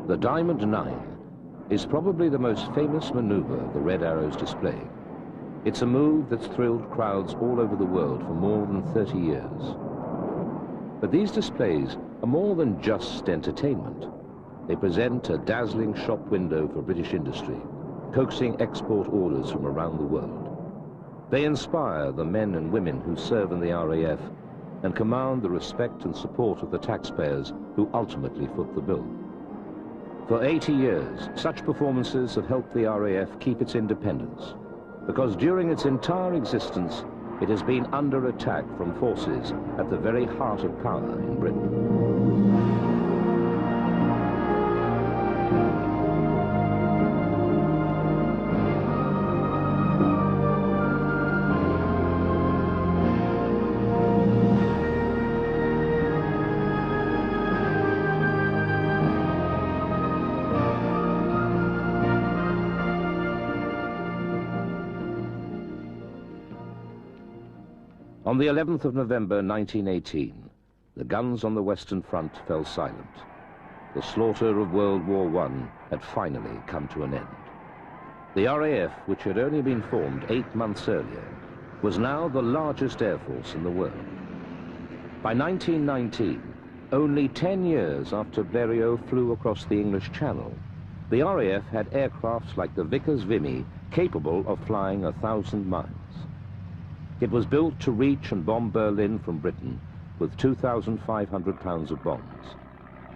The Diamond Nine is probably the most famous maneuver the Red Arrows display. It's a move that's thrilled crowds all over the world for more than 30 years. But these displays are more than just entertainment. They present a dazzling shop window for British industry, coaxing export orders from around the world. They inspire the men and women who serve in the RAF and command the respect and support of the taxpayers who ultimately foot the bill. For 80 years, such performances have helped the RAF keep its independence, because during its entire existence, it has been under attack from forces at the very heart of power in Britain. On the 11th of November 1918, the guns on the Western Front fell silent. The slaughter of World War I had finally come to an end. The RAF, which had only been formed 8 months earlier, was now the largest air force in the world. By 1919, only 10 years after Blériot flew across the English Channel, the RAF had aircraft like the Vickers Vimy capable of flying 1,000 miles. It was built to reach and bomb Berlin from Britain with 2,500 pounds of bombs.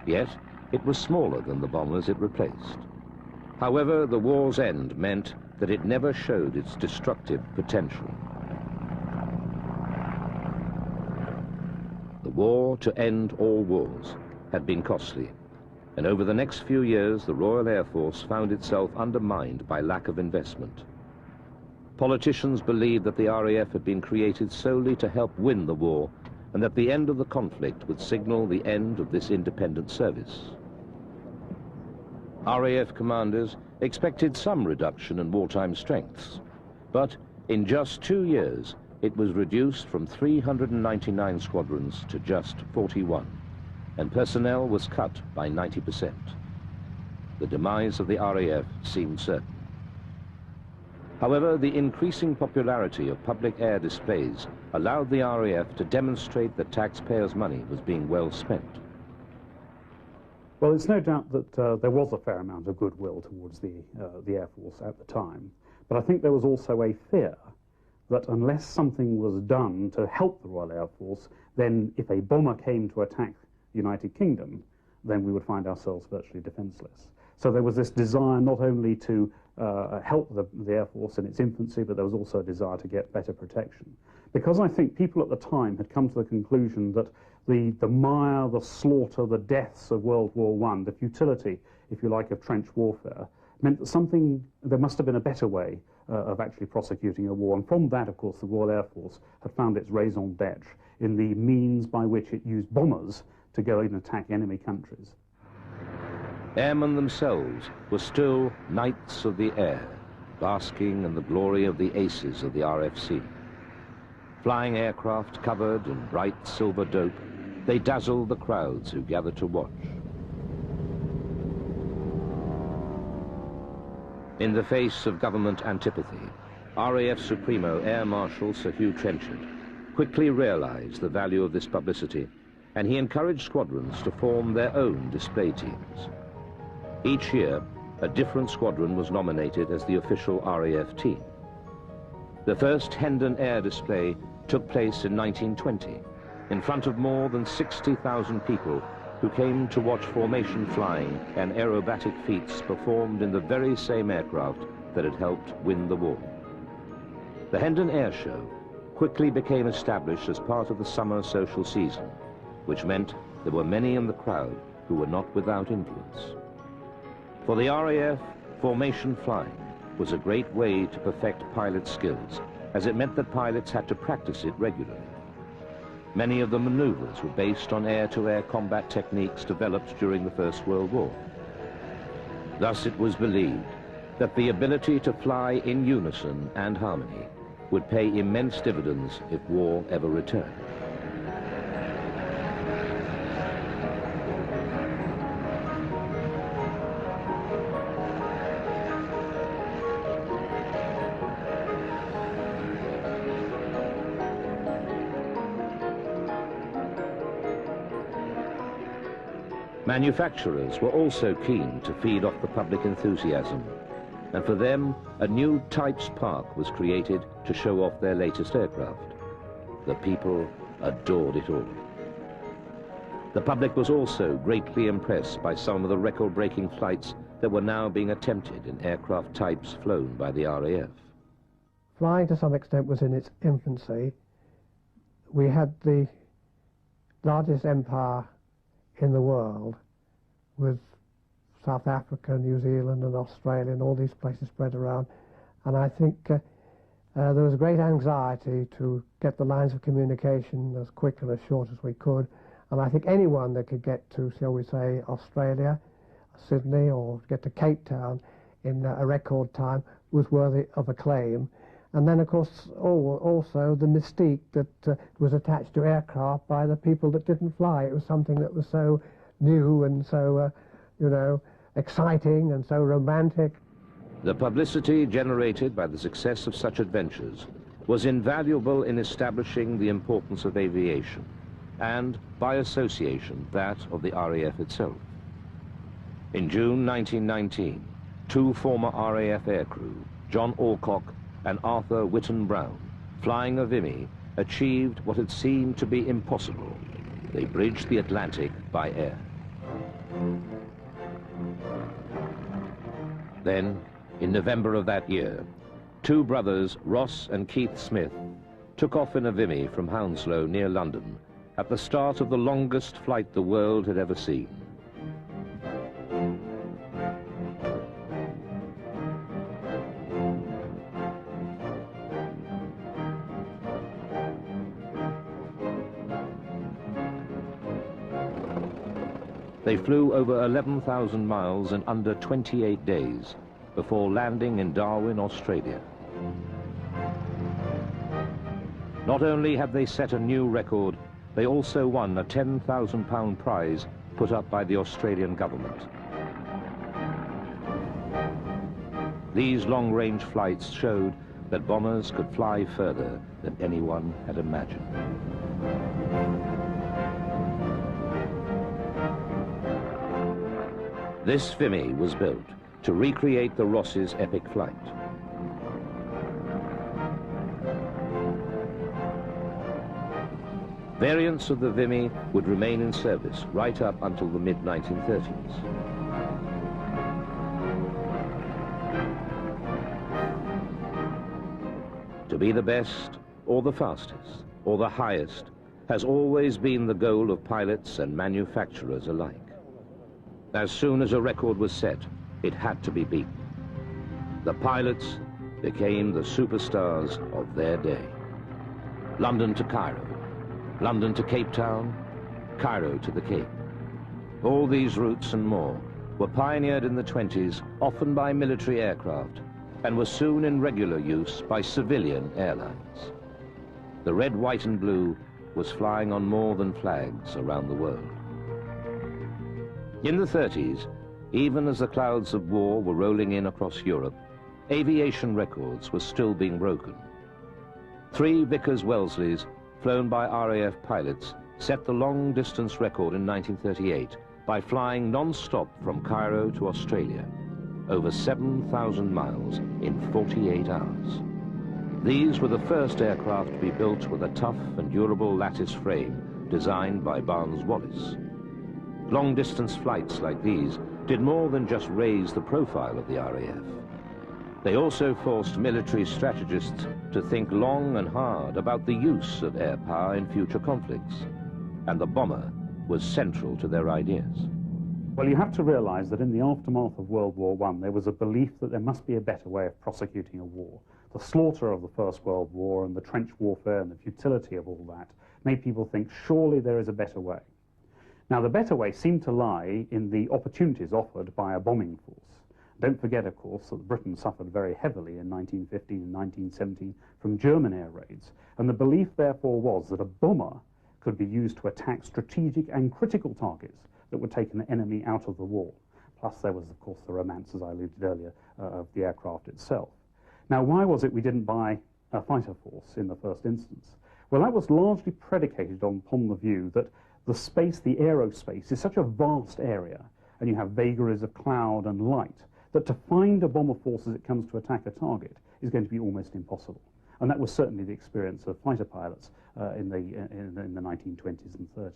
Yet, it was smaller than the bombers it replaced. However, the war's end meant that it never showed its destructive potential. The war to end all wars had been costly, and over the next few years, the Royal Air Force found itself undermined by lack of investment. Politicians believed that the RAF had been created solely to help win the war, and that the end of the conflict would signal the end of this independent service. RAF commanders expected some reduction in wartime strengths, but in just 2 years, it was reduced from 399 squadrons to just 41, and personnel was cut by 90%. The demise of the RAF seemed certain. However, the increasing popularity of public air displays allowed the RAF to demonstrate that taxpayers' money was being well spent. Well, it's no doubt that there was a fair amount of goodwill towards the Air Force at the time, but I think there was also a fear that unless something was done to help the Royal Air Force, then if a bomber came to attack the United Kingdom, then we would find ourselves virtually defenseless. So there was this desire not only to help the Air Force in its infancy, but there was also a desire to get better protection. Because I think people at the time had come to the conclusion that the mire, the slaughter, the deaths of World War I, the futility, if you like, of trench warfare, meant that there must have been a better way of actually prosecuting a war. And from that, of course, the Royal Air Force had found its raison d'etre in the means by which it used bombers to go in and attack enemy countries. Airmen themselves were still knights of the air, basking in the glory of the aces of the RFC. Flying aircraft covered in bright silver dope, they dazzled the crowds who gathered to watch. In the face of government antipathy, RAF Supremo Air Marshal Sir Hugh Trenchard quickly realized the value of this publicity, and he encouraged squadrons to form their own display teams. Each year, a different squadron was nominated as the official RAF team. The first Hendon Air display took place in 1920, in front of more than 60,000 people who came to watch formation flying and aerobatic feats performed in the very same aircraft that had helped win the war. The Hendon Air Show quickly became established as part of the summer social season, which meant there were many in the crowd who were not without influence. For the RAF, formation flying was a great way to perfect pilot skills, as it meant that pilots had to practice it regularly. Many of the maneuvers were based on air-to-air combat techniques developed during the First World War. Thus it was believed that the ability to fly in unison and harmony would pay immense dividends if war ever returned. Manufacturers were also keen to feed off the public enthusiasm, and for them, a new Types Park was created to show off their latest aircraft. The people adored it all. The public was also greatly impressed by some of the record-breaking flights that were now being attempted in aircraft types flown by the RAF. Flying to some extent was in its infancy. We had the largest empire in the world, with South Africa, New Zealand and Australia and all these places spread around. And I think there was great anxiety to get the lines of communication as quick and as short as we could. And I think anyone that could get to, shall we say, Australia, Sydney, or get to Cape Town in a record time was worthy of acclaim. And then, of course, also the mystique that was attached to aircraft by the people that didn't fly. It was something that was so new and so, you know, exciting and so romantic. The publicity generated by the success of such adventures was invaluable in establishing the importance of aviation, and, by association, that of the RAF itself. In June 1919, two former RAF aircrew, John Alcock and Arthur Whitton Brown, flying a Vimy, achieved what had seemed to be impossible. They bridged the Atlantic by air. Then, in November of that year, two brothers, Ross and Keith Smith, took off in a Vimy from Hounslow near London at the start of the longest flight the world had ever seen. They flew over 11,000 miles in under 28 days before landing in Darwin, Australia. Not only have they set a new record, they also won a £10,000 prize put up by the Australian government. These long-range flights showed that bombers could fly further than anyone had imagined. This Vimy was built to recreate the Ross's epic flight. Variants of the Vimy would remain in service right up until the mid-1930s. To be the best, or the fastest, or the highest, has always been the goal of pilots and manufacturers alike. As soon as a record was set, it had to be beaten. The pilots became the superstars of their day. London to Cairo, London to Cape Town, Cairo to the Cape. All these routes and more were pioneered in the 20s, often by military aircraft, and were soon in regular use by civilian airlines. The red, white and blue was flying on more than flags around the world. In the 30s, even as the clouds of war were rolling in across Europe, aviation records were still being broken. 3 Vickers-Welsleys, flown by RAF pilots, set the long-distance record in 1938 by flying non-stop from Cairo to Australia, over 7,000 miles in 48 hours. These were the first aircraft to be built with a tough and durable lattice frame designed by Barnes-Wallis. Long-distance flights like these did more than just raise the profile of the RAF. They also forced military strategists to think long and hard about the use of air power in future conflicts, and the bomber was central to their ideas. Well, you have to realize that in the aftermath of World War I, there was a belief that there must be a better way of prosecuting a war. The slaughter of the First World War and the trench warfare and the futility of all that made people think, surely there is a better way. Now, the better way seemed to lie in the opportunities offered by a bombing force. Don't forget, of course, that Britain suffered very heavily in 1915 and 1917 from German air raids, and the belief, therefore, was that a bomber could be used to attack strategic and critical targets that would take an enemy out of the war. Plus, there was, of course, the romance, as I alluded earlier, of the aircraft itself. Now, why was it we didn't buy a fighter force in the first instance? Well, that was largely predicated upon the view that the space, the aerospace, is such a vast area, and you have vagaries of cloud and light, that to find a bomber force as it comes to attack a target is going to be almost impossible. And that was certainly the experience of fighter pilots in the 1920s and 30s.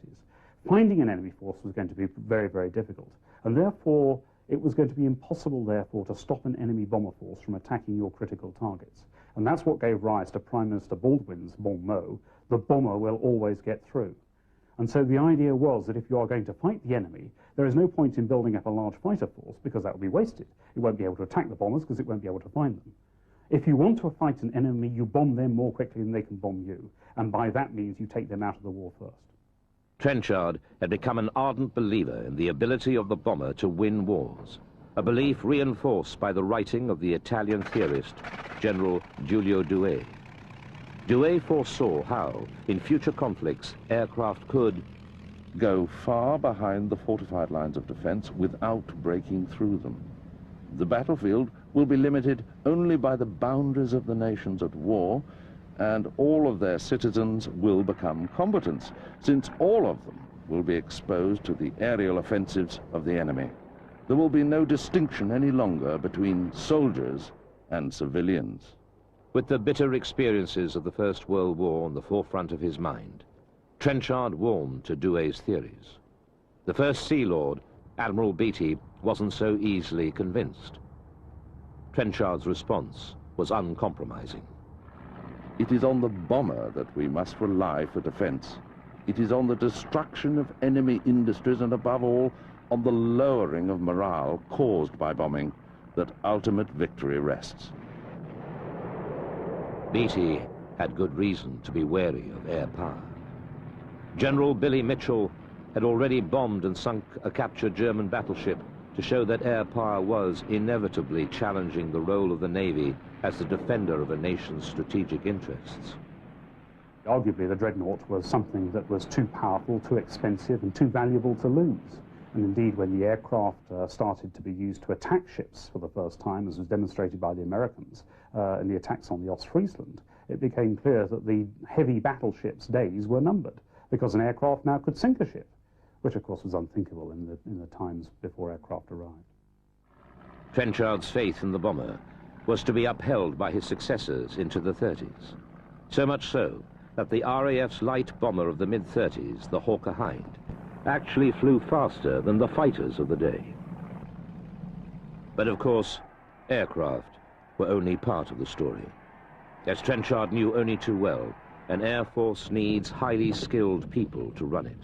Finding an enemy force was going to be very, very difficult, and therefore it was going to be impossible, therefore, to stop an enemy bomber force from attacking your critical targets. And that's what gave rise to Prime Minister Baldwin's bon mot, the bomber will always get through. And so the idea was that if you are going to fight the enemy, there is no point in building up a large fighter force, because that would be wasted. It won't be able to attack the bombers because it won't be able to find them. If you want to fight an enemy, you bomb them more quickly than they can bomb you, and by that means you take them out of the war first. Trenchard had become an ardent believer in the ability of the bomber to win wars, a belief reinforced by the writing of the Italian theorist, General Giulio Douhet. Douhet foresaw how, in future conflicts, aircraft could go far behind the fortified lines of defense without breaking through them. The battlefield will be limited only by the boundaries of the nations at war, and all of their citizens will become combatants, since all of them will be exposed to the aerial offensives of the enemy. There will be no distinction any longer between soldiers and civilians. With the bitter experiences of the First World War on the forefront of his mind, Trenchard warmed to Douhet's theories. The first Sea Lord, Admiral Beatty, wasn't so easily convinced. Trenchard's response was uncompromising. It is on the bomber that we must rely for defense. It is on the destruction of enemy industries and, above all, on the lowering of morale caused by bombing that ultimate victory rests. Beatty had good reason to be wary of air power. General Billy Mitchell had already bombed and sunk a captured German battleship to show that air power was inevitably challenging the role of the Navy as the defender of a nation's strategic interests. Arguably, the Dreadnought was something that was too powerful, too expensive, and too valuable to lose. And indeed, when the aircraft started to be used to attack ships for the first time, as was demonstrated by the Americans in the attacks on the Ostfriesland, it became clear that the heavy battleships' days were numbered, because an aircraft now could sink a ship, which of course was unthinkable in the times before aircraft arrived. Trenchard's faith in the bomber was to be upheld by his successors into the 30s. So much so that the RAF's light bomber of the mid-30s, the Hawker Hind, actually flew faster than the fighters of the day. But of course, aircraft were only part of the story. As Trenchard knew only too well, an air force needs highly skilled people to run it.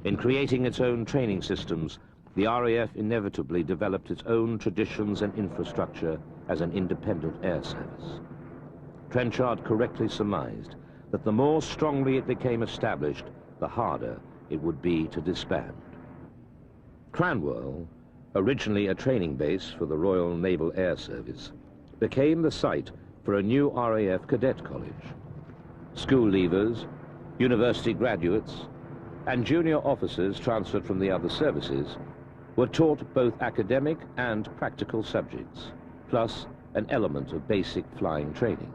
In creating its own training systems, the RAF inevitably developed its own traditions and infrastructure as an independent air service. Trenchard correctly surmised that the more strongly it became established, the harder it would be to disband. Cranwell, originally a training base for the Royal Naval Air Service, became the site for a new RAF cadet college. School leavers, university graduates, and junior officers transferred from the other services were taught both academic and practical subjects, plus an element of basic flying training.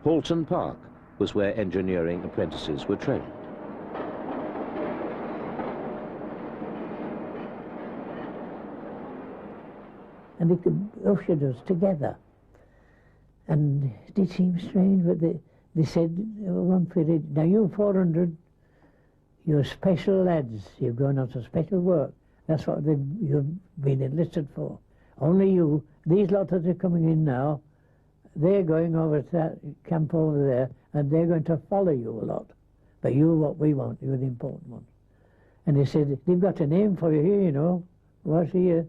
Halton Park was where engineering apprentices were trained. And they ushered us together. And it did seem strange, but they said one period, now you 400, you're special lads, you've gone on to special work. That's what you've been enlisted for. Only you, these lot that are coming in now, they're going over to that camp over there, and they're going to follow you a lot. But you're what we want, you're the important ones. And he said, they've got a name for you here, you know. Was here,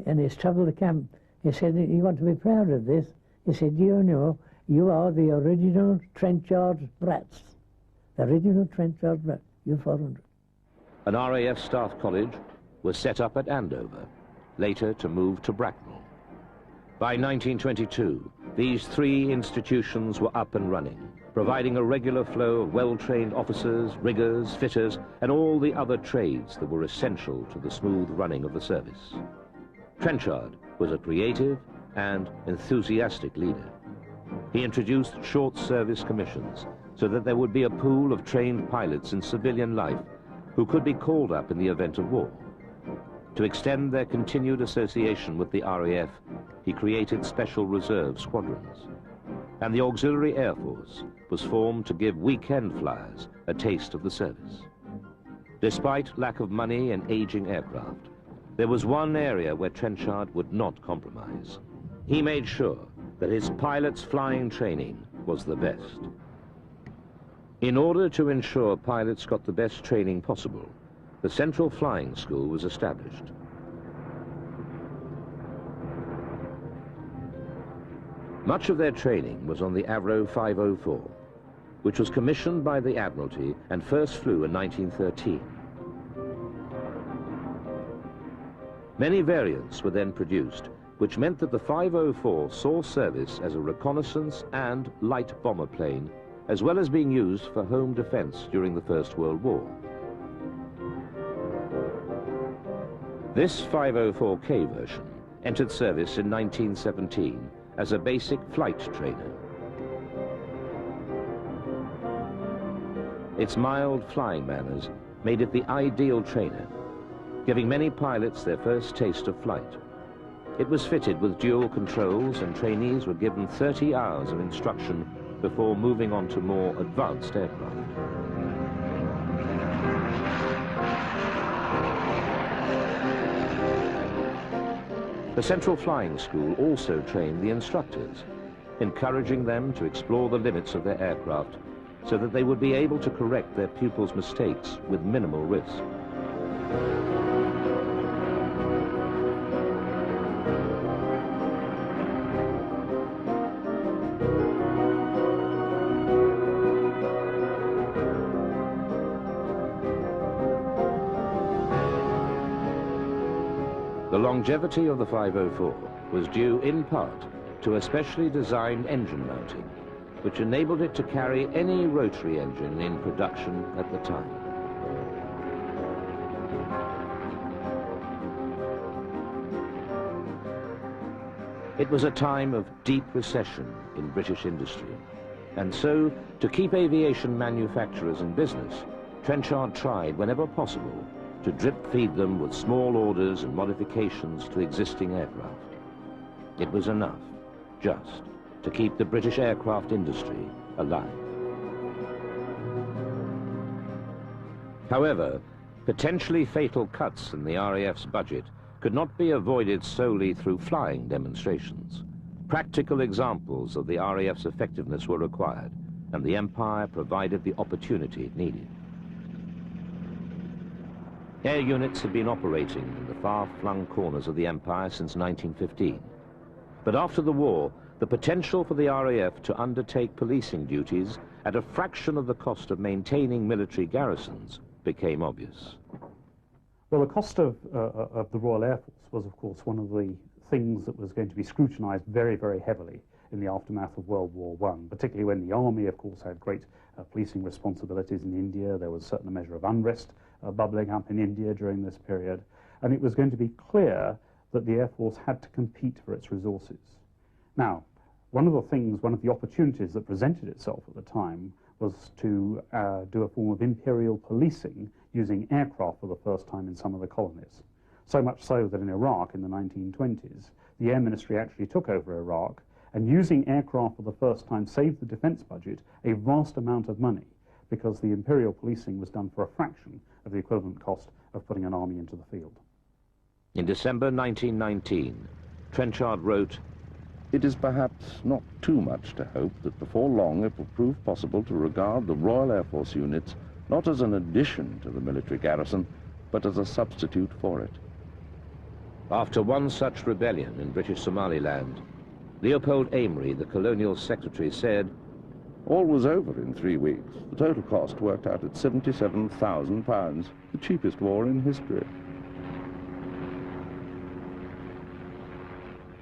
and he's travelled the camp. He said, you want to be proud of this. He said, you know, you are the original Trenchard brats. The original Trenchard brats, you're 400. An RAF staff college was set up at Andover, later to move to Bracknell. By 1922, these three institutions were up and running, providing a regular flow of well-trained officers, riggers, fitters, and all the other trades that were essential to the smooth running of the service. Trenchard was a creative and enthusiastic leader. He introduced short service commissions so that there would be a pool of trained pilots in civilian life who could be called up in the event of war. To extend their continued association with the RAF, he created special reserve squadrons. And the Auxiliary Air Force was formed to give weekend flyers a taste of the service. Despite lack of money and aging aircraft, there was one area where Trenchard would not compromise. He made sure that his pilots' flying training was the best. In order to ensure pilots got the best training possible, the Central Flying School was established. Much of their training was on the Avro 504, which was commissioned by the Admiralty and first flew in 1913. Many variants were then produced, which meant that the 504 saw service as a reconnaissance and light bomber plane, as well as being used for home defense during the First World War. This 504K version entered service in 1917 as a basic flight trainer. Its mild flying manners made it the ideal trainer, giving many pilots their first taste of flight. It was fitted with dual controls, and trainees were given 30 hours of instruction before moving on to more advanced aircraft. The Central Flying School also trained the instructors, encouraging them to explore the limits of their aircraft so that they would be able to correct their pupils' mistakes with minimal risk. The longevity of the 504 was due in part to a specially designed engine mounting, which enabled it to carry any rotary engine in production at the time. It was a time of deep recession in British industry, and so, to keep aviation manufacturers in business, Trenchard tried, whenever possible, to drip-feed them with small orders and modifications to existing aircraft. It was enough, just, to keep the British aircraft industry alive. However, potentially fatal cuts in the RAF's budget could not be avoided solely through flying demonstrations. Practical examples of the RAF's effectiveness were required, and the Empire provided the opportunity it needed. Air units had been operating in the far-flung corners of the Empire since 1915. But after the war, the potential for the RAF to undertake policing duties at a fraction of the cost of maintaining military garrisons became obvious. Well, the cost of the Royal Air Force was, of course, one of the things that was going to be scrutinized very, very heavily in the aftermath of World War I, particularly when the Army, of course, had great policing responsibilities in India. There was a certain measure of unrest bubbling up in India during this period, and it was going to be clear that the Air Force had to compete for its resources. Now, one of the opportunities that presented itself at the time was to do a form of imperial policing using aircraft for the first time in some of the colonies. So much so that in Iraq in the 1920s, the Air Ministry actually took over Iraq, and using aircraft for the first time saved the defense budget a vast amount of money, because the imperial policing was done for a fraction of the equivalent cost of putting an army into the field. In December 1919, Trenchard wrote, "It is perhaps not too much to hope that before long it will prove possible to regard the Royal Air Force units not as an addition to the military garrison, but as a substitute for it." After one such rebellion in British Somaliland, Leopold Amery, the colonial secretary, said, "All was over in 3 weeks. The total cost worked out at £77,000, the cheapest war in history."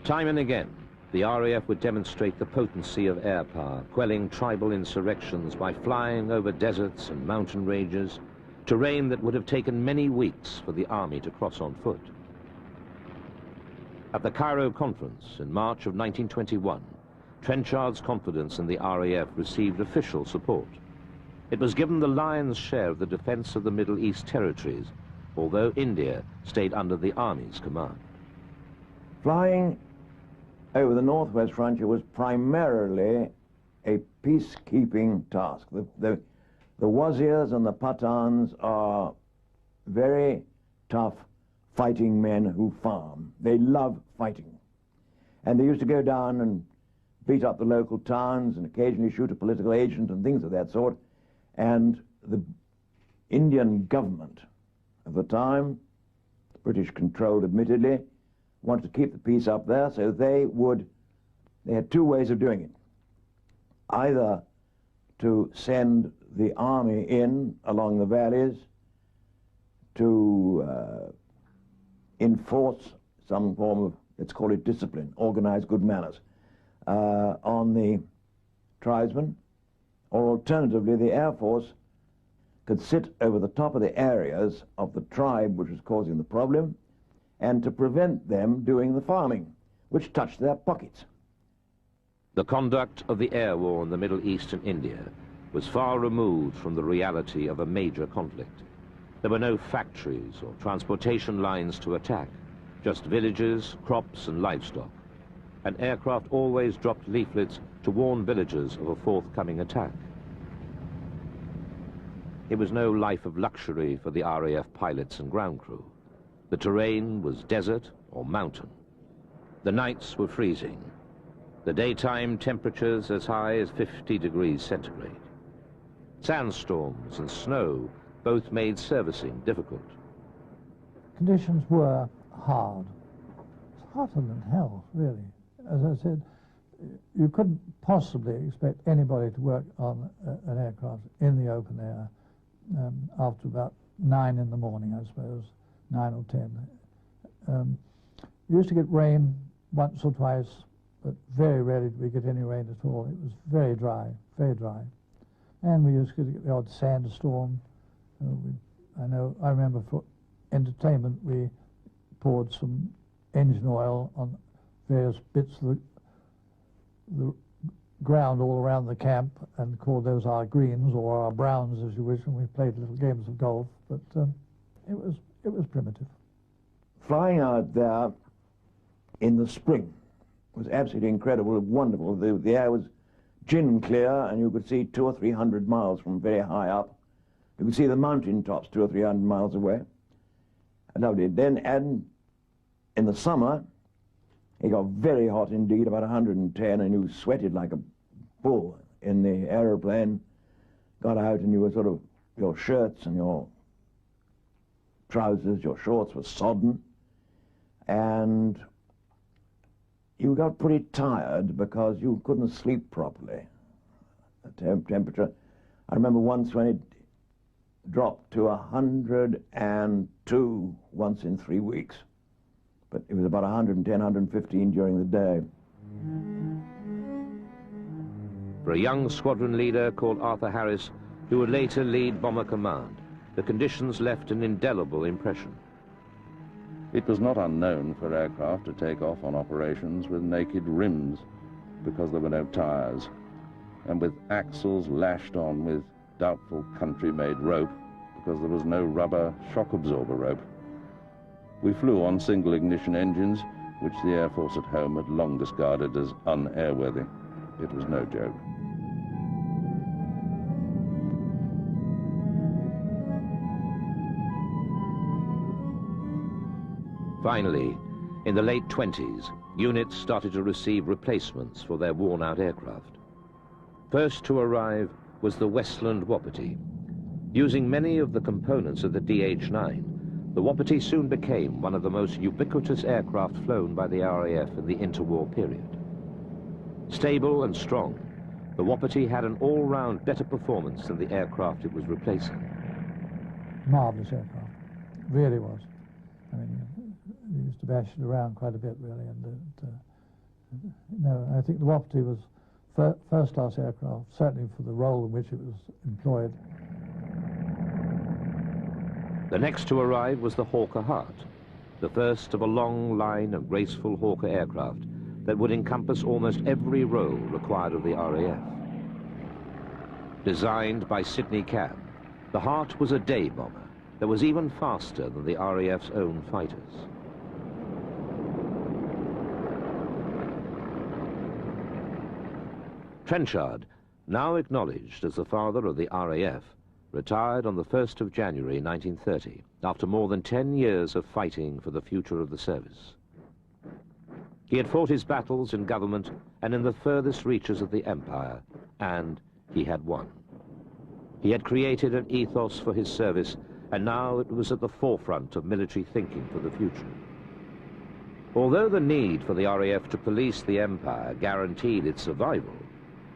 Time and again, the RAF would demonstrate the potency of air power, quelling tribal insurrections by flying over deserts and mountain ranges, terrain that would have taken many weeks for the army to cross on foot. At the Cairo Conference in March of 1921, Trenchard's confidence in the RAF received official support. It was given the lion's share of the defense of the Middle East territories, although India stayed under the Army's command. Flying over the northwest frontier was primarily a peacekeeping task. The Wazirs and the Pathans are very tough fighting men who farm. They love fighting. And they used to go down and beat up the local towns and occasionally shoot a political agent and things of that sort. And the Indian government of the time, British controlled admittedly, wanted to keep the peace up there, so they had two ways of doing it. Either to send the army in along the valleys to enforce some form of, let's call it discipline, organized good manners, on the tribesmen, or alternatively the Air Force could sit over the top of the areas of the tribe which was causing the problem and to prevent them doing the farming, which touched their pockets. The conduct of the air war in the Middle East and India was far removed from the reality of a major conflict. There were no factories or transportation lines to attack, just villages, crops and livestock. And aircraft always dropped leaflets to warn villagers of a forthcoming attack. It was no life of luxury for the RAF pilots and ground crew. The terrain was desert or mountain. The nights were freezing. The daytime temperatures as high as 50 degrees centigrade. Sandstorms and snow both made servicing difficult. Conditions were hard. It's hotter than hell, really. As I said, you couldn't possibly expect anybody to work on an aircraft in the open air after about 9 in the morning, I suppose, 9 or 10. We used to get rain once or twice, but very rarely did we get any rain at all. It was very dry, very dry. And we used to get the odd sandstorm. I remember for entertainment we poured some engine oil on various bits of the ground all around the camp and called those our greens or our browns, as you wish, and we played little games of golf, but it was primitive. Flying out there in the spring was absolutely incredible, wonderful. The air was gin clear and you could see 200 or 300 miles from very high up. You could see the mountain tops 200 or 300 miles away. Lovely. Then and in the summer, it got very hot indeed, about 110, and you sweated like a bull in the aeroplane. Got out and you were sort of, your shirts and your trousers, your shorts were sodden. And you got pretty tired because you couldn't sleep properly. The temperature, I remember once when it dropped to 102 once in 3 weeks. But it was about 110, 115 during the day. For a young squadron leader called Arthur Harris, who would later lead Bomber Command, the conditions left an indelible impression. It was not unknown for aircraft to take off on operations with naked rims because there were no tires, and with axles lashed on with doubtful country-made rope because there was no rubber shock absorber rope. We flew on single ignition engines, which the Air Force at home had long discarded as unairworthy. It was no joke. Finally, in the late 20s, units started to receive replacements for their worn-out aircraft. First to arrive was the Westland Wapiti. Using many of the components of the DH-9, the Wapiti soon became one of the most ubiquitous aircraft flown by the RAF in the interwar period. Stable and strong, the Wapiti had an all-round better performance than the aircraft it was replacing. Marvellous aircraft, really was. I mean, we used to bash it around quite a bit, really, and no, I think the Wapiti was first-class aircraft, certainly for the role in which it was employed. The next to arrive was the Hawker Hart, the first of a long line of graceful Hawker aircraft that would encompass almost every role required of the RAF. Designed by Sidney Camm, the Hart was a day bomber that was even faster than the RAF's own fighters. Trenchard, now acknowledged as the father of the RAF, retired on the 1st of January 1930, after more than 10 years of fighting for the future of the service. He had fought his battles in government and in the furthest reaches of the Empire, and he had won. He had created an ethos for his service, and now it was at the forefront of military thinking for the future. Although the need for the RAF to police the Empire guaranteed its survival,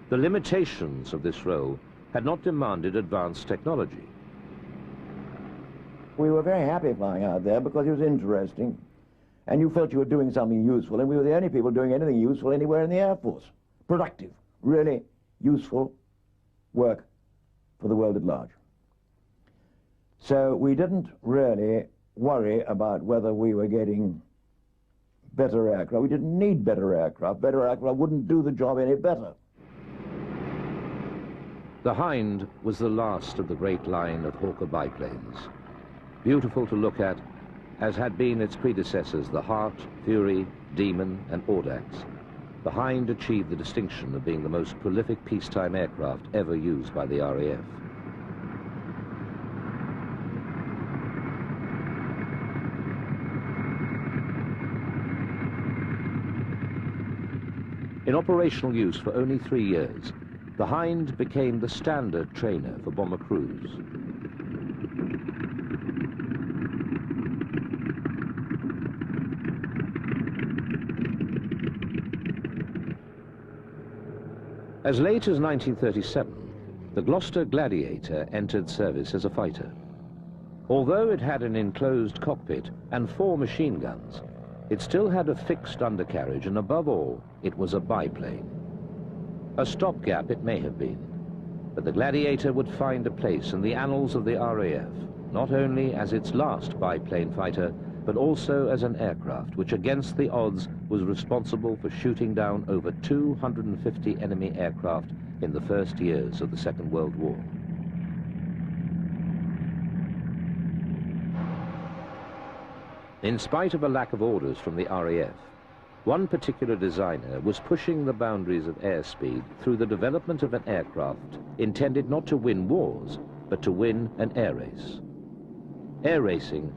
the limitations of this role had not demanded advanced technology. We were very happy flying out there because it was interesting, and you felt you were doing something useful, and we were the only people doing anything useful anywhere in the Air Force. Productive, really useful work for the world at large. So we didn't really worry about whether we were getting better aircraft. We didn't need better aircraft. Better aircraft wouldn't do the job any better. The Hind was the last of the great line of Hawker biplanes. Beautiful to look at, as had been its predecessors, the Hart, Fury, Demon, and Audax. The Hind achieved the distinction of being the most prolific peacetime aircraft ever used by the RAF. In operational use for only 3 years, the Hind became the standard trainer for bomber crews. As late as 1937, the Gloucester Gladiator entered service as a fighter. Although it had an enclosed cockpit and 4 machine guns, it still had a fixed undercarriage, and above all, it was a biplane. A stopgap it may have been, but the Gladiator would find a place in the annals of the RAF, not only as its last biplane fighter, but also as an aircraft which, against the odds, was responsible for shooting down over 250 enemy aircraft in the first years of the Second World War. In spite of a lack of orders from the RAF, one particular designer was pushing the boundaries of airspeed through the development of an aircraft intended not to win wars, but to win an air race. Air racing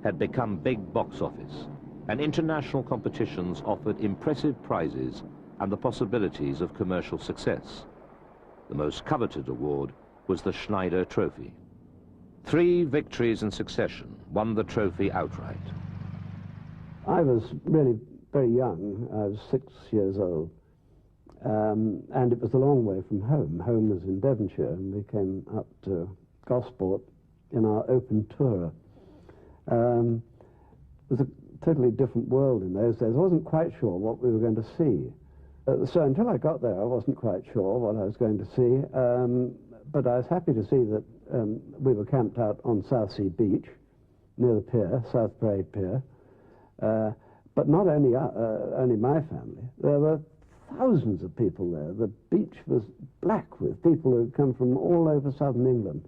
had become big box office, and international competitions offered impressive prizes and the possibilities of commercial success. The most coveted award was the Schneider Trophy. 3 victories in succession won the trophy outright. I was really very young. I was 6 years old, and it was a long way from home. Home was in Devonshire, and we came up to Gosport in our open tourer. It was a totally different world in those days. I wasn't quite sure what we were going to see. So until I got there, I wasn't quite sure what I was going to see, but I was happy to see that we were camped out on Southsea Beach, near the pier, South Parade Pier. But not only my family. There were thousands of people there. The beach was black with people who had come from all over southern England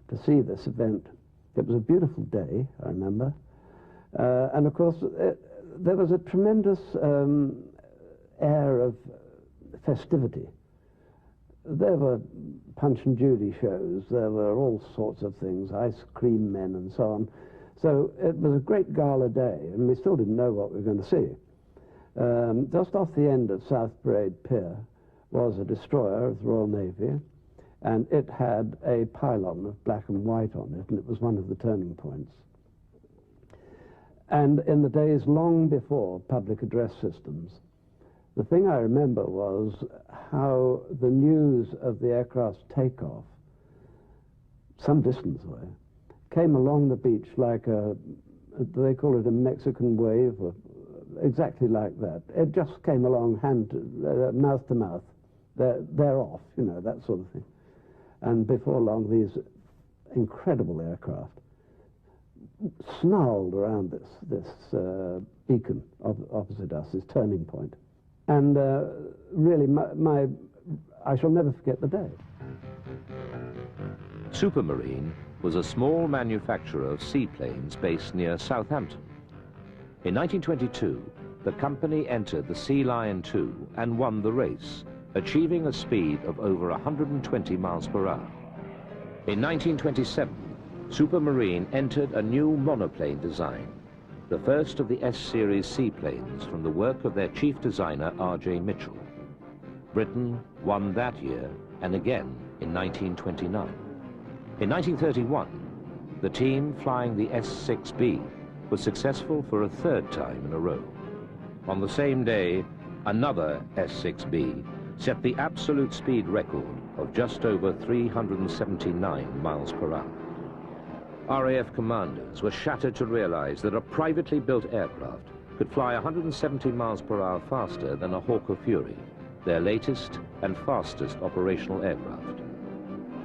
to see this event. It was a beautiful day, I remember. And of course, there was a tremendous air of festivity. There were Punch and Judy shows. There were all sorts of things, ice cream men and so on. So it was a great gala day, and we still didn't know what we were going to see. Just off the end of South Parade Pier was a destroyer of the Royal Navy, and it had a pylon of black and white on it, and it was one of the turning points. And in the days long before public address systems, the thing I remember was how the news of the aircraft's takeoff, some distance away, came along the beach like they call it a Mexican wave, or exactly like that. It just came along mouth to mouth. They're off, you know, that sort of thing. And before long, these incredible aircraft snarled around this beacon opposite us, this turning point. And really, I shall never forget the day. Supermarine was a small manufacturer of seaplanes based near Southampton. In 1922, the company entered the Sea Lion II and won the race, achieving a speed of over 120 miles per hour. In 1927, Supermarine entered a new monoplane design, the first of the S-series seaplanes from the work of their chief designer R.J. Mitchell. Britain won that year and again in 1929. In 1931, the team flying the S-6B was successful for a third time in a row. On the same day, another S-6B set the absolute speed record of just over 379 miles per hour. RAF commanders were shattered to realize that a privately built aircraft could fly 170 miles per hour faster than a Hawker Fury, their latest and fastest operational aircraft.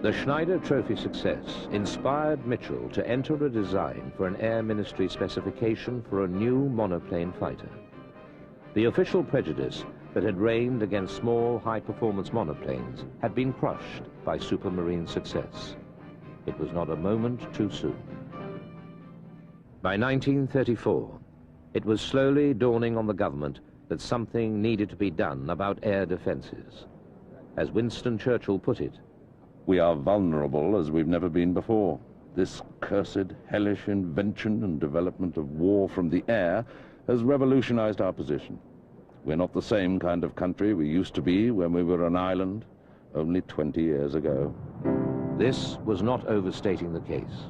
The Schneider Trophy success inspired Mitchell to enter a design for an Air Ministry specification for a new monoplane fighter. The official prejudice that had reigned against small, high-performance monoplanes had been crushed by Supermarine's success. It was not a moment too soon. By 1934, it was slowly dawning on the government that something needed to be done about air defenses. As Winston Churchill put it, "We are vulnerable as we've never been before. This cursed, hellish invention and development of war from the air has revolutionized our position. We're not the same kind of country we used to be when we were an island only 20 years ago." This was not overstating the case.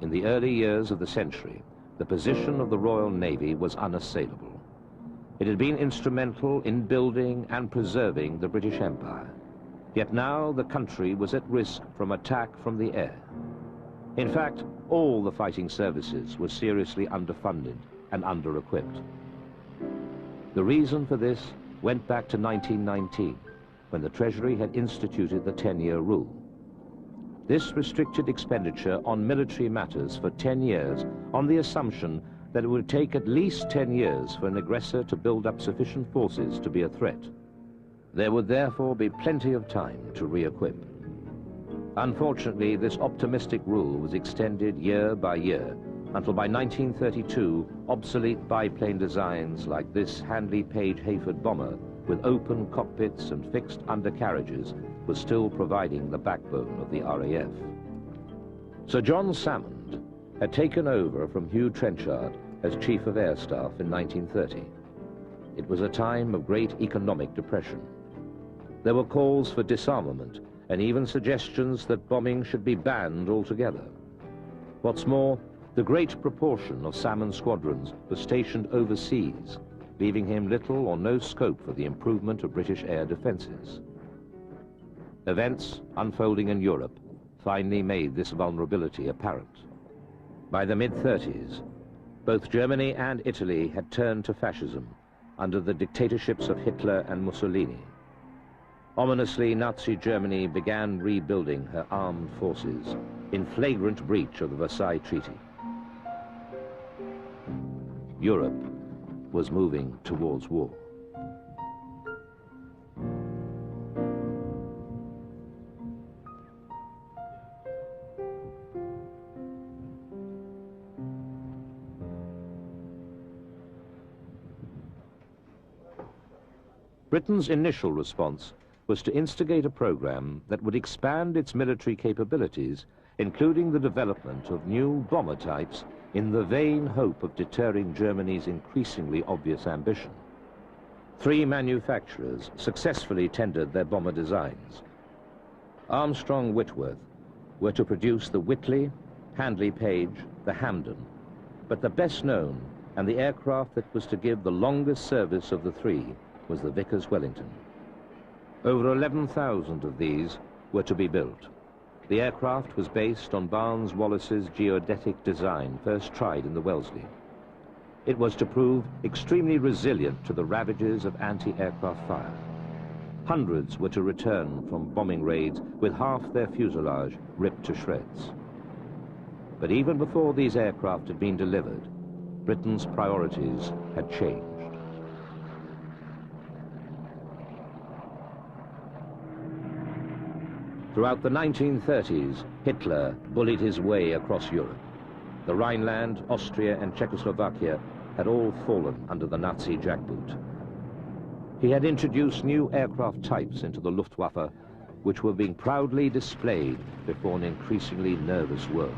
In the early years of the century, the position of the Royal Navy was unassailable. It had been instrumental in building and preserving the British Empire. Yet now the country was at risk from attack from the air. In fact, all the fighting services were seriously underfunded and under-equipped. The reason for this went back to 1919, when the Treasury had instituted the 10-year rule. This restricted expenditure on military matters for 10 years on the assumption that it would take at least 10 years for an aggressor to build up sufficient forces to be a threat. There would therefore be plenty of time to re-equip. Unfortunately, this optimistic rule was extended year by year until by 1932, obsolete biplane designs like this Handley Page Hayford bomber with open cockpits and fixed undercarriages was still providing the backbone of the RAF. Sir John Salmond had taken over from Hugh Trenchard as Chief of Air Staff in 1930. It was a time of great economic depression. There were calls for disarmament and even suggestions that bombing should be banned altogether. What's more, the great proportion of Salmond's squadrons was stationed overseas, leaving him little or no scope for the improvement of British air defenses. Events unfolding in Europe finally made this vulnerability apparent. By the mid-30s, both Germany and Italy had turned to fascism under the dictatorships of Hitler and Mussolini. Ominously, Nazi Germany began rebuilding her armed forces in flagrant breach of the Versailles Treaty. Europe was moving towards war. Britain's initial response was to instigate a program that would expand its military capabilities, including the development of new bomber types in the vain hope of deterring Germany's increasingly obvious ambition. 3 manufacturers successfully tendered their bomber designs. Armstrong Whitworth were to produce the Whitley, Handley Page, the Hampden, but the best known and the aircraft that was to give the longest service of the 3 was the Vickers Wellington. Over 11,000 of these were to be built. The aircraft was based on Barnes Wallis's geodetic design, first tried in the Wellesley. It was to prove extremely resilient to the ravages of anti-aircraft fire. Hundreds were to return from bombing raids with half their fuselage ripped to shreds. But even before these aircraft had been delivered, Britain's priorities had changed. Throughout the 1930s, Hitler bullied his way across Europe. The Rhineland, Austria, and Czechoslovakia had all fallen under the Nazi jackboot. He had introduced new aircraft types into the Luftwaffe, which were being proudly displayed before an increasingly nervous world.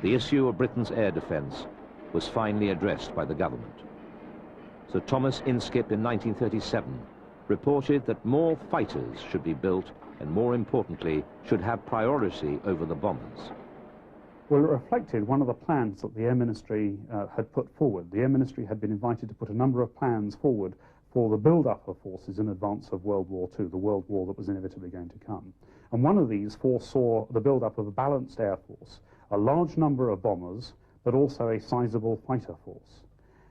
The issue of Britain's air defence was finally addressed by the government. Sir Thomas Inskip in 1937 reported that more fighters should be built and, more importantly, should have priority over the bombers. Well, it reflected one of the plans that the Air Ministry had put forward. The Air Ministry had been invited to put a number of plans forward for the build-up of forces in advance of World War II, the World War that was inevitably going to come. And one of these foresaw the build-up of a balanced air force, a large number of bombers, but also a sizable fighter force.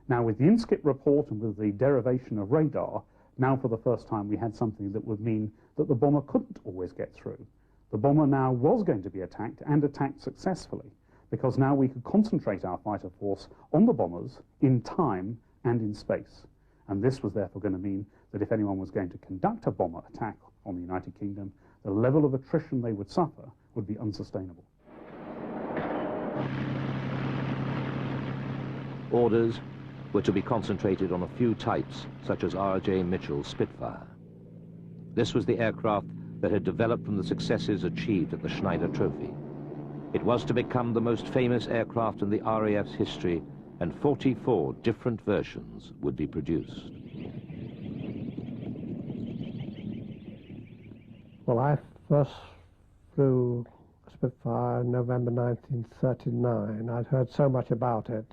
Now, with the Inskip report and with the derivation of radar, now for the first time we had something that would mean that the bomber couldn't always get through. The bomber now was going to be attacked, and attacked successfully, because now we could concentrate our fighter force on the bombers in time and in space. And this was therefore going to mean that if anyone was going to conduct a bomber attack on the United Kingdom, the level of attrition they would suffer would be unsustainable. Orders were to be concentrated on a few types, such as R.J. Mitchell's Spitfire. This was the aircraft that had developed from the successes achieved at the Schneider Trophy. It was to become the most famous aircraft in the RAF's history, and 44 different versions would be produced. Well, I first flew Spitfire in November 1939. I'd heard so much about it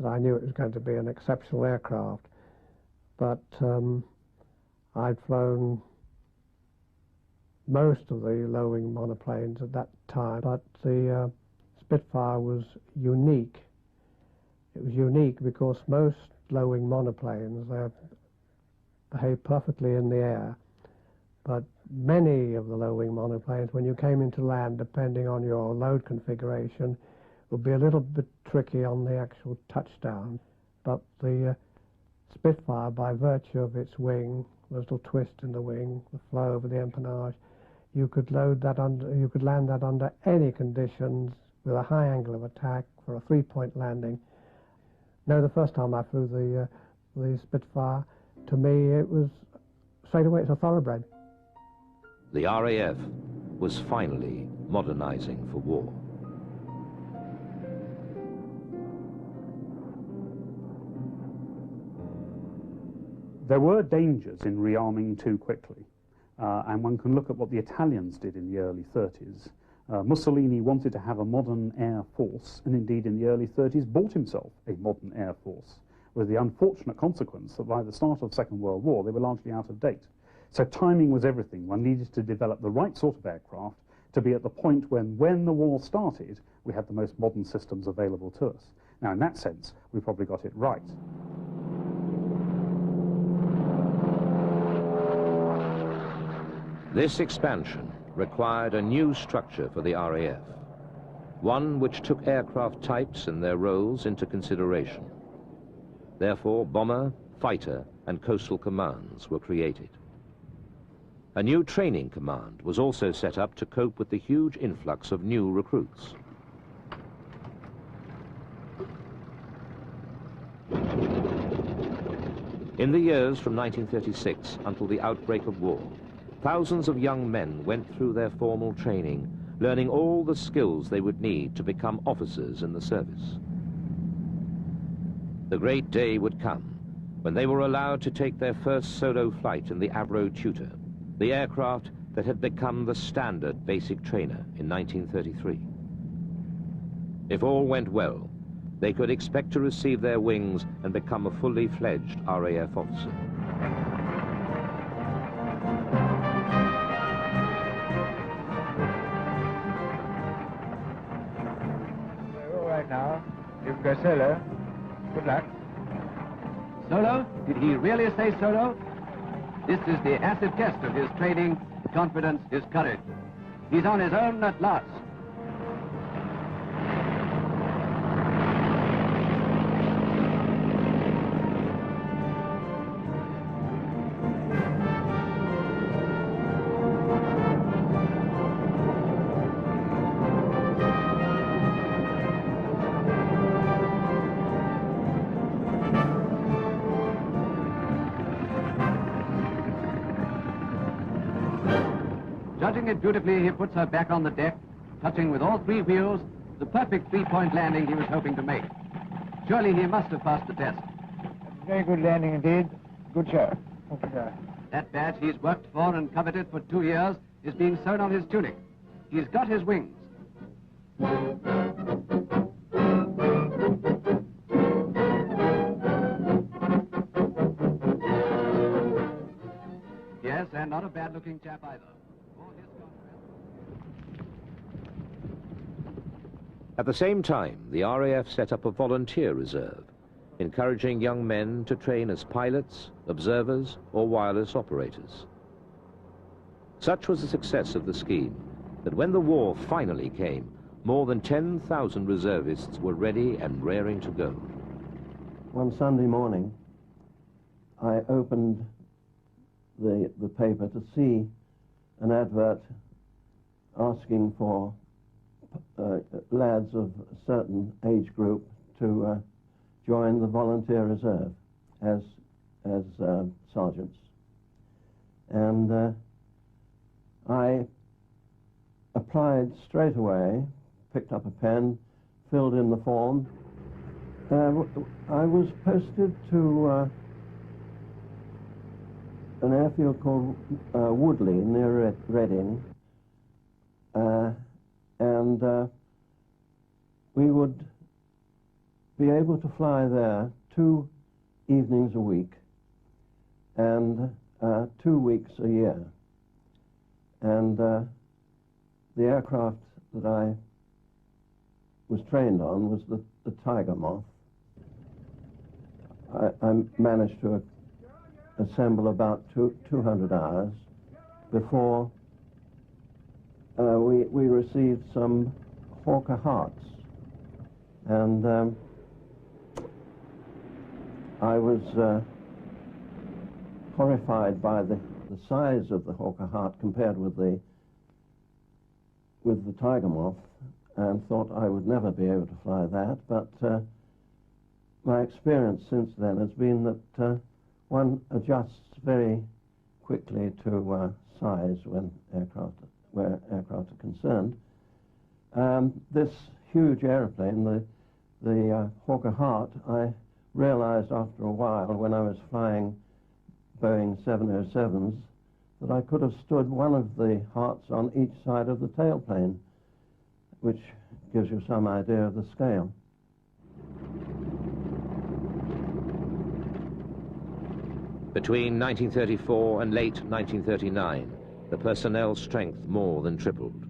that I knew it was going to be an exceptional aircraft. But I'd flown most of the low-wing monoplanes at that time, but the Spitfire was unique. It was unique because most low-wing monoplanes, they behave perfectly in the air, but many of the low-wing monoplanes, when you came into land, depending on your load configuration, would be a little bit tricky on the actual touchdown. But the Spitfire, by virtue of its wing, the little twist in the wing, the flow over the empennage, you could land that under any conditions with a high angle of attack for a three-point landing. No, the first time I flew the Spitfire, to me it was straight away, it's a thoroughbred. The RAF was finally modernizing for war. There were dangers in rearming too quickly, and one can look at what the Italians did in the early 30s. Mussolini wanted to have a modern air force, and indeed in the early 30s bought himself a modern air force, with the unfortunate consequence that by the start of the Second World War they were largely out of date. So timing was everything. One needed to develop the right sort of aircraft to be at the point when the war started, we had the most modern systems available to us. Now, in that sense, we probably got it right. This expansion required a new structure for the RAF, one which took aircraft types and their roles into consideration. Therefore, bomber, fighter, and coastal commands were created. A new training command was also set up to cope with the huge influx of new recruits. In the years from 1936 until the outbreak of war, thousands of young men went through their formal training, learning all the skills they would need to become officers in the service. The great day would come when they were allowed to take their first solo flight in the Avro Tutor, the aircraft that had become the standard basic trainer in 1933. If all went well, they could expect to receive their wings and become a fully fledged RAF officer. All right now, you've got solo. Good luck. Solo? Did he really say solo? This is the acid test of his training, confidence, his courage. He's on his own at last. doing it beautifully, he puts her back on the deck, touching with all three wheels the perfect three-point landing he was hoping to make. Surely he must have passed the test. Very good landing indeed. Good show. Thank you, sir. That badge he's worked for and coveted for 2 years is being sewn on his tunic. He's got his wings. Yes, and not a bad-looking chap either. At the same time, the RAF set up a volunteer reserve, encouraging young men to train as pilots, observers, or wireless operators. Such was the success of the scheme that when the war finally came, more than 10,000 reservists were ready and raring to go. One Sunday morning, I opened the paper to see an advert asking for lads of a certain age group to join the volunteer reserve as sergeants. And I applied straight away, picked up a pen, filled in the form. I was posted to an airfield called Woodley near Reading, and we would be able to fly there 2 evenings a week and 2 weeks a year. And the aircraft that I was trained on was the Tiger Moth. I managed to assemble about 200 hours before we received some Hawker Harts. And I was horrified by the size of the Hawker Hart compared with the Tiger Moth, and thought I would never be able to fly that. But my experience since then has been that one adjusts very quickly to size when where aircraft are concerned. This huge aeroplane, the Hawker Hart, I realized after a while when I was flying Boeing 707s that I could have stood one of the Harts on each side of the tailplane, which gives you some idea of the scale. Between 1934 and late 1939, the personnel strength more than tripled.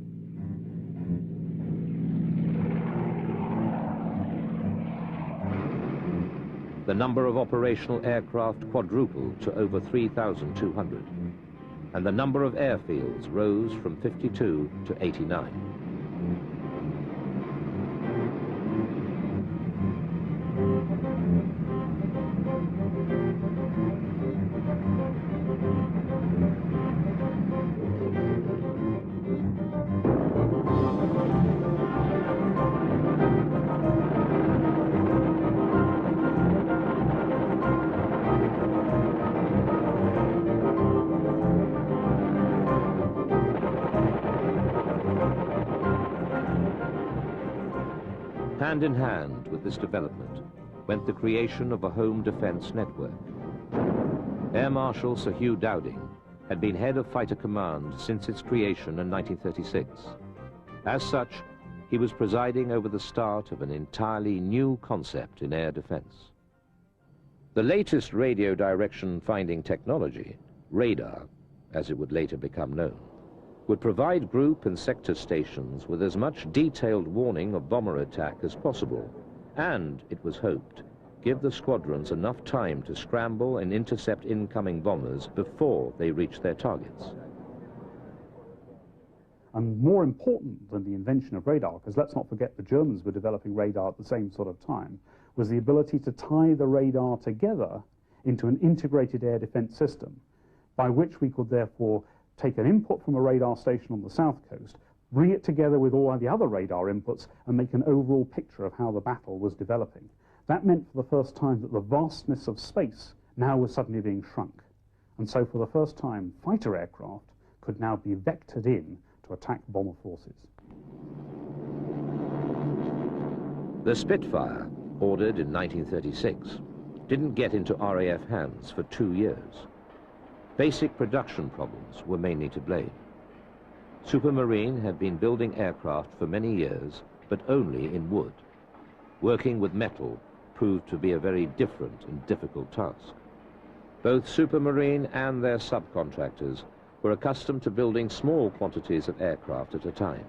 The number of operational aircraft quadrupled to over 3,200, and the number of airfields rose from 52 to 89. Hand in hand with this development went the creation of a home defense network. Air Marshal Sir Hugh Dowding had been head of Fighter Command since its creation in 1936. As such, he was presiding over the start of an entirely new concept in air defense. The latest radio direction finding technology, radar, as it would later become known, would provide group and sector stations with as much detailed warning of bomber attack as possible, and, it was hoped, give the squadrons enough time to scramble and intercept incoming bombers before they reach their targets. And more important than the invention of radar, because let's not forget the Germans were developing radar at the same sort of time, was the ability to tie the radar together into an integrated air defense system, by which we could therefore take an input from a radar station on the south coast, bring it together with all the other radar inputs, and make an overall picture of how the battle was developing. That meant for the first time that the vastness of space now was suddenly being shrunk. And so for the first time, fighter aircraft could now be vectored in to attack bomber forces. The Spitfire, ordered in 1936, didn't get into RAF hands for 2 years. Basic production problems were mainly to blame. Supermarine had been building aircraft for many years, but only in wood. Working with metal proved to be a very different and difficult task. Both Supermarine and their subcontractors were accustomed to building small quantities of aircraft at a time.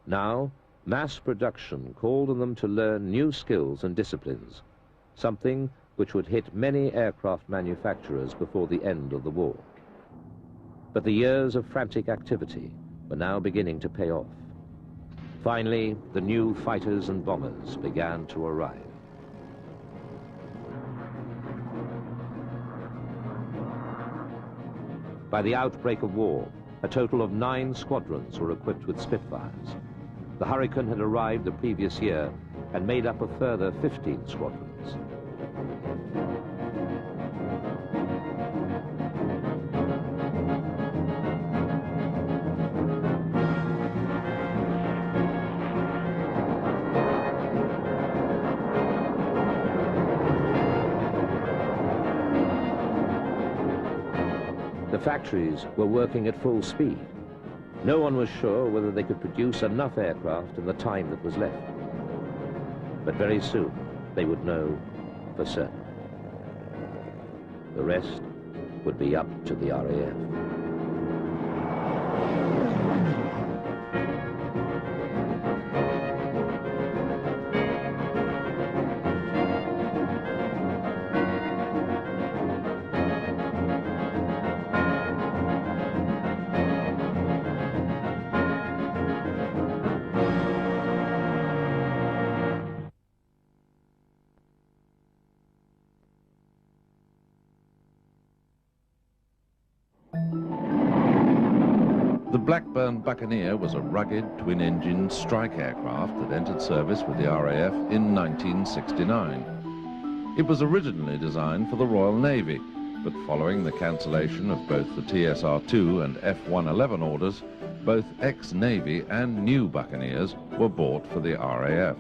Now, mass production called on them to learn new skills and disciplines, something which would hit many aircraft manufacturers before the end of the war. But the years of frantic activity were now beginning to pay off. Finally, the new fighters and bombers began to arrive. By the outbreak of war, a total of 9 squadrons were equipped with Spitfires. The Hurricane had arrived the previous year and made up a further 15 squadrons. The factories were working at full speed. No one was sure whether they could produce enough aircraft in the time that was left. But very soon, they would know for certain. The rest would be up to the RAF. The Blackburn Buccaneer was a rugged twin-engine strike aircraft that entered service with the RAF in 1969. It was originally designed for the Royal Navy, but following the cancellation of both the TSR-2 and F-111 orders, both ex-Navy and new Buccaneers were bought for the RAF.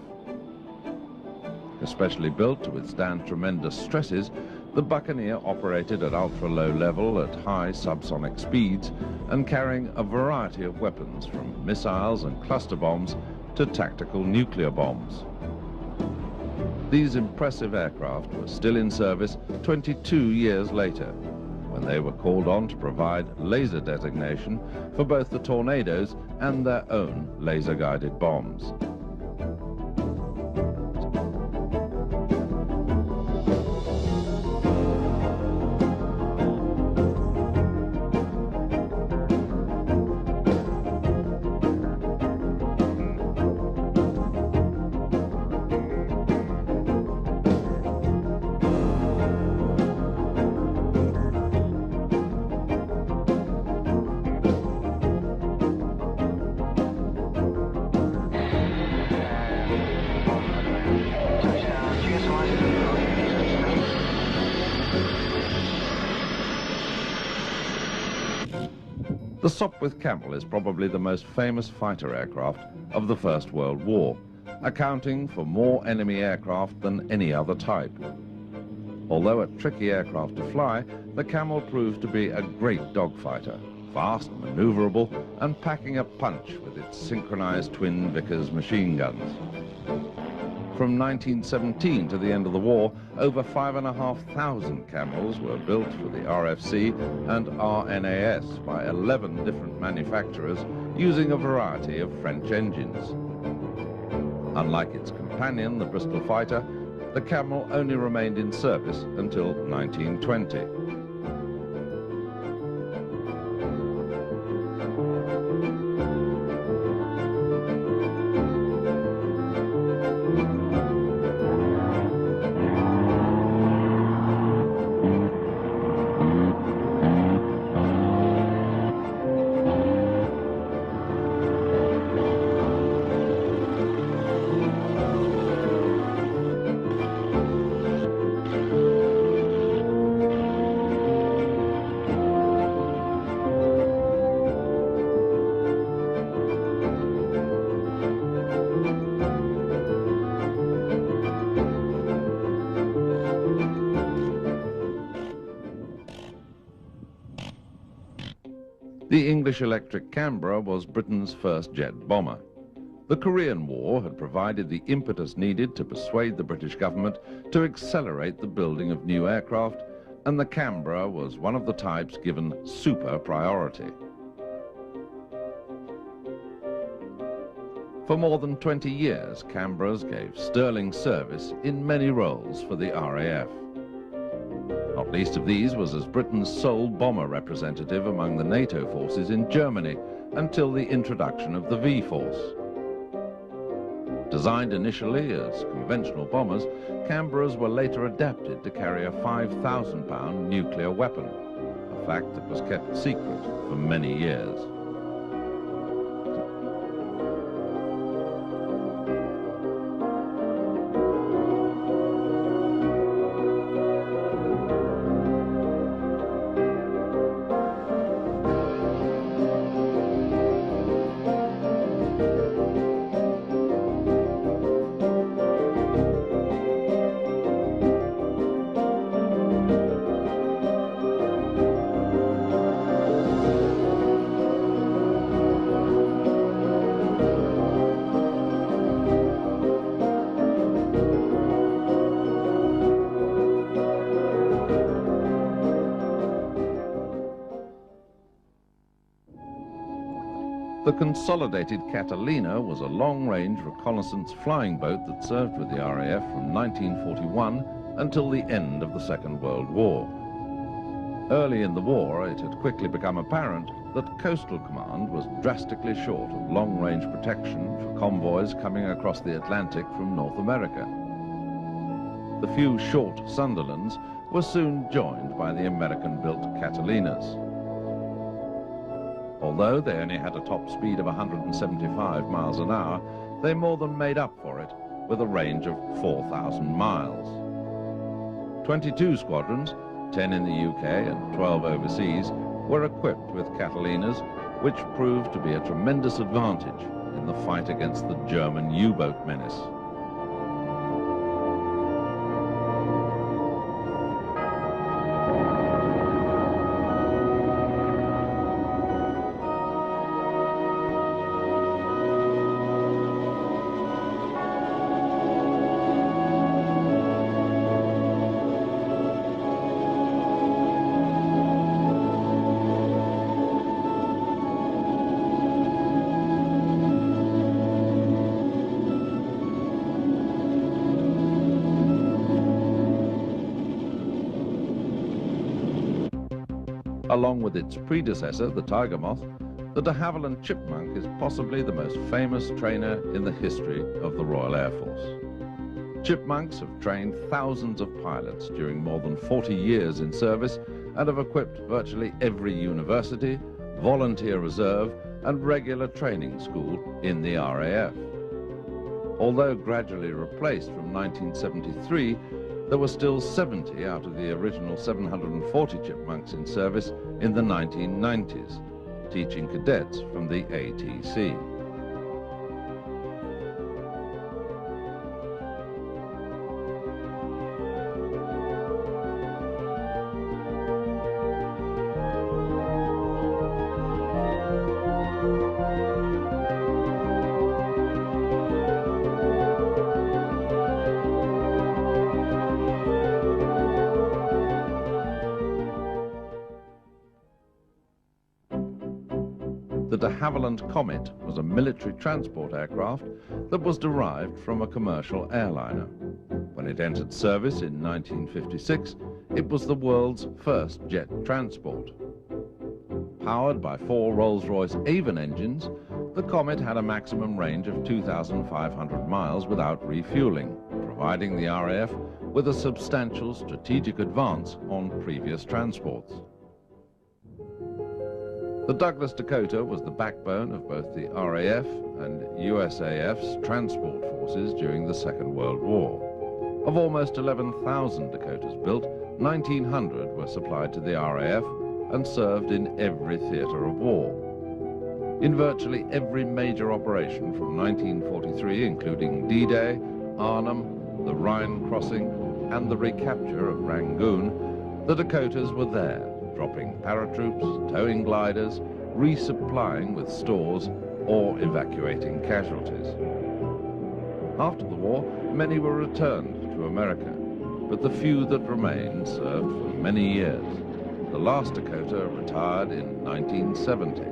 Especially built to withstand tremendous stresses, the Buccaneer operated at ultra-low level at high subsonic speeds and carrying a variety of weapons from missiles and cluster bombs to tactical nuclear bombs. These impressive aircraft were still in service 22 years later, when they were called on to provide laser designation for both the Tornadoes and their own laser-guided bombs. The Sopwith Camel is probably the most famous fighter aircraft of the First World War, accounting for more enemy aircraft than any other type. Although a tricky aircraft to fly, the Camel proved to be a great dogfighter, fast, maneuverable, and packing a punch with its synchronized twin Vickers machine guns. From 1917 to the end of the war, over 5,500 Camels were built for the RFC and RNAS by 11 different manufacturers using a variety of French engines. Unlike its companion, the Bristol fighter, the Camel only remained in service until 1920. The English Electric Canberra was Britain's first jet bomber. The Korean War had provided the impetus needed to persuade the British government to accelerate the building of new aircraft, and the Canberra was one of the types given super priority. For more than 20 years, Canberras gave sterling service in many roles for the RAF. Not least of these was as Britain's sole bomber representative among the NATO forces in Germany until the introduction of the V-Force. Designed initially as conventional bombers, Canberras were later adapted to carry a 5,000-pound nuclear weapon, a fact that was kept secret for many years. The Consolidated Catalina was a long-range reconnaissance flying boat that served with the RAF from 1941 until the end of the Second World War. Early in the war, it had quickly become apparent that Coastal Command was drastically short of long-range protection for convoys coming across the Atlantic from North America. The few short Sunderlands were soon joined by the American-built Catalinas. Although they only had a top speed of 175 miles an hour, they more than made up for it with a range of 4,000 miles. 22 squadrons, 10 in the UK and 12 overseas, were equipped with Catalinas, which proved to be a tremendous advantage in the fight against the German U-boat menace. Along with its predecessor, the Tiger Moth, the de Havilland Chipmunk is possibly the most famous trainer in the history of the Royal Air Force. Chipmunks have trained thousands of pilots during more than 40 years in service and have equipped virtually every university, volunteer reserve and regular training school in the RAF. Although gradually replaced from 1973, there were still 70 out of the original 740 Chipmunks in service in the 1990s, teaching cadets from the ATC. The de Havilland Comet was a military transport aircraft that was derived from a commercial airliner. When it entered service in 1956, it was the world's first jet transport. Powered by 4 Rolls-Royce Avon engines, the Comet had a maximum range of 2,500 miles without refueling, providing the RAF with a substantial strategic advance on previous transports. The Douglas Dakota was the backbone of both the RAF and USAF's transport forces during the Second World War. Of almost 11,000 Dakotas built, 1,900 were supplied to the RAF and served in every theatre of war. In virtually every major operation from 1943, including D-Day, Arnhem, the Rhine crossing, and the recapture of Rangoon, the Dakotas were there, dropping paratroops, towing gliders, resupplying with stores or evacuating casualties. After the war, many were returned to America, but the few that remained served for many years. The last Dakota retired in 1970.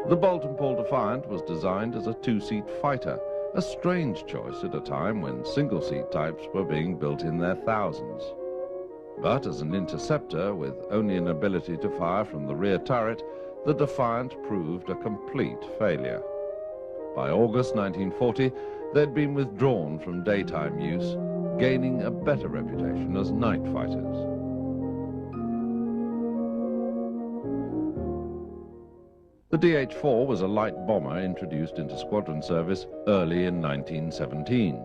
The Boulton-Paul Defiant was designed as a two-seat fighter, a strange choice at a time when single-seat types were being built in their thousands. But as an interceptor with only an ability to fire from the rear turret, the Defiant proved a complete failure. By August 1940, they'd been withdrawn from daytime use, gaining a better reputation as night fighters. The DH-4 was a light bomber introduced into squadron service early in 1917.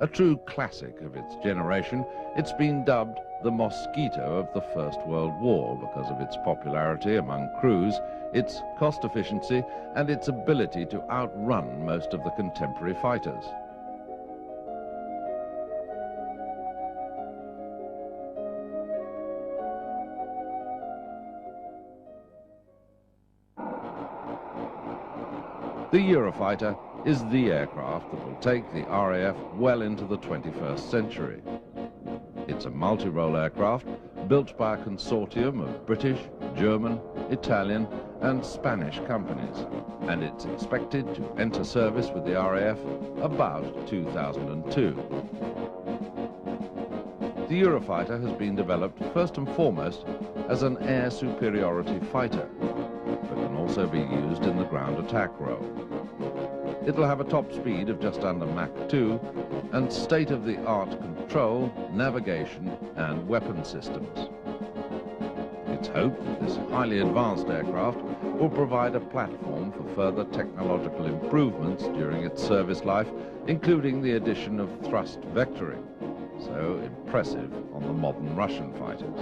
A true classic of its generation, it's been dubbed the Mosquito of the First World War because of its popularity among crews, its cost efficiency, and its ability to outrun most of the contemporary fighters. The Eurofighter is the aircraft that will take the RAF well into the 21st century. It's a multi-role aircraft built by a consortium of British, German, Italian and Spanish companies, and it's expected to enter service with the RAF about 2002. The Eurofighter has been developed first and foremost as an air superiority fighter, but can also be used in the ground attack role. It'll have a top speed of just under Mach 2 and state-of-the-art control, navigation and weapon systems. It's hoped that this highly advanced aircraft will provide a platform for further technological improvements during its service life, including the addition of thrust vectoring, so impressive on the modern Russian fighters.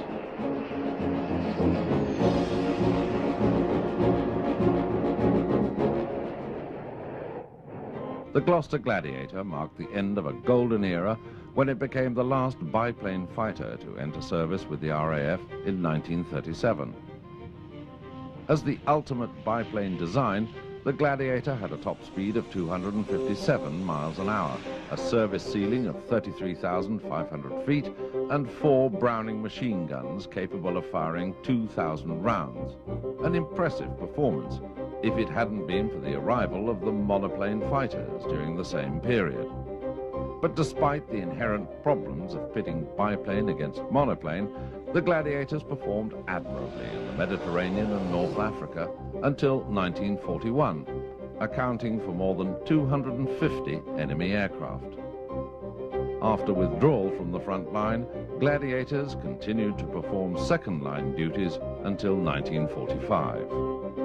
The Gloucester Gladiator marked the end of a golden era when it became the last biplane fighter to enter service with the RAF in 1937. As the ultimate biplane design, the Gladiator had a top speed of 257 miles an hour, a service ceiling of 33,500 feet, and 4 Browning machine guns capable of firing 2,000 rounds. An impressive performance, if it hadn't been for the arrival of the monoplane fighters during the same period. But despite the inherent problems of pitting biplane against monoplane, the Gladiators performed admirably in the Mediterranean and North Africa until 1941, accounting for more than 250 enemy aircraft. After withdrawal from the front line, Gladiators continued to perform second-line duties until 1945.